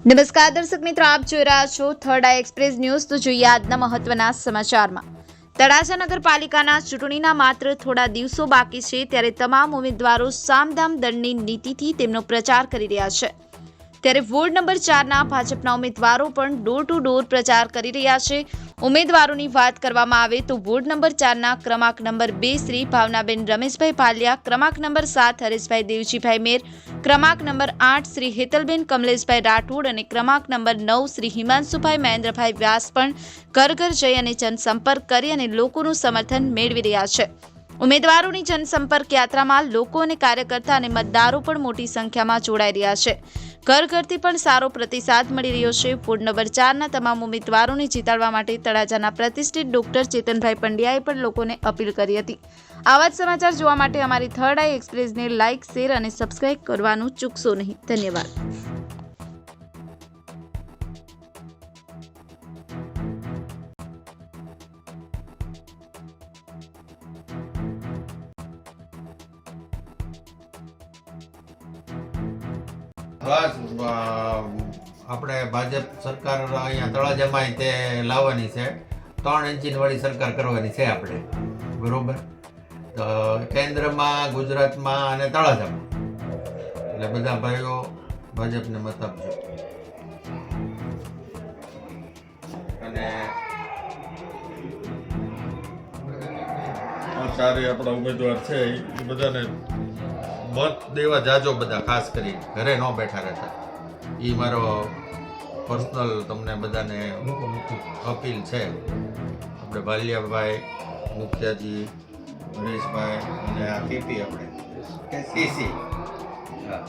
નમસ્કાર દર્શક મિત્રો, આપ જોઈ રહ્યા છો થર્ડ આઈ એક્સપ્રેસ ન્યૂઝ। તો જોઈએ આજના મહત્વના સમાચારમાં। તળાજા નગરપાલિકાના ચૂંટણીના માત્ર થોડા દિવસો બાકી છે, ત્યારે તમામ ઉમેદવારો સામદામ દંડની નીતિથી તેમનો પ્રચાર કરી રહ્યા છે। ત્યારે વોર્ડ નંબર 4ના ભાજપના ઉમેદવારો પણ ડોર ટુ ડોર પ્રચાર કરી રહ્યા છે। ઉમેદવારોની વાત કરવામાં આવે તો વોર્ડ નંબર 4ના ક્રમાંક નંબર 2 શ્રી ભાવનાબેન રમેશભાઈ ભાલિયા, ક્રમાંક નંબર 7 હરેશભાઈ દેવજીભાઈ મેર, ક્રમાંક નંબર 8 શ્રી હેતલબેન કમલેશભાઈ રાઠોડ અને ક્રમાંક નંબર 9 શ્રી હિમાંશુભાઈ મહેન્દ્રભાઈ વ્યાસ પણ ઘર ઘર જઈ અને જનસંપર્ક કરી અને લોકોનું સમર્થન મેળવી રહ્યા છે। ઉમેદવારોની જનસંપર્ક યાત્રામાં લોકો અને કાર્યકર્તા અને મતદારો પણ મોટી સંખ્યામાં જોડાઈ રહ્યા છે। ઘર ઘરથી પણ સારો પ્રતિસાદ મળી રહ્યો છે। વોર્ડ નંબર 4ના તમામ ઉમેદવારોને જીતાડવા માટે તળાજાના પ્રતિષ્ઠિત ડોક્ટર ચેતનભાઈ પંડ્યાએ પણ લોકોને અપીલ કરી હતી। આવા જ સમાચાર જોવા માટે અમારી થર્ડ આઈ એક્સપ્રેસને લાઇક, શેર અને સબસ્ક્રાઇબ કરવાનું ચૂકશો નહીં। ધન્યવાદ। બસ આપણે ભાજપ સરકાર અહીંયા તળાજામાં તે લાવવાની છે। 3 એન્જિનવાળી સરકાર કરવાની છે આપણે, બરોબર। તો કેન્દ્રમાં, ગુજરાતમાં અને તળાજામાં, એટલે બધા ભાઈઓ ભાજપને મત આપજો। અને આ ચારે આપણા ઉમેદવાર છે એ બધાને મત દેવા જાજો, બધા ખાસ કરી ઘરે ન બેઠા રહેતા। એ મારો પર્સનલ તમને બધાને અપીલ છે। આપણે ભાલિયાભાઈ, મુખિયાજી, હરેશભાઈ અને આ પીપી આપણે સીસી, હા,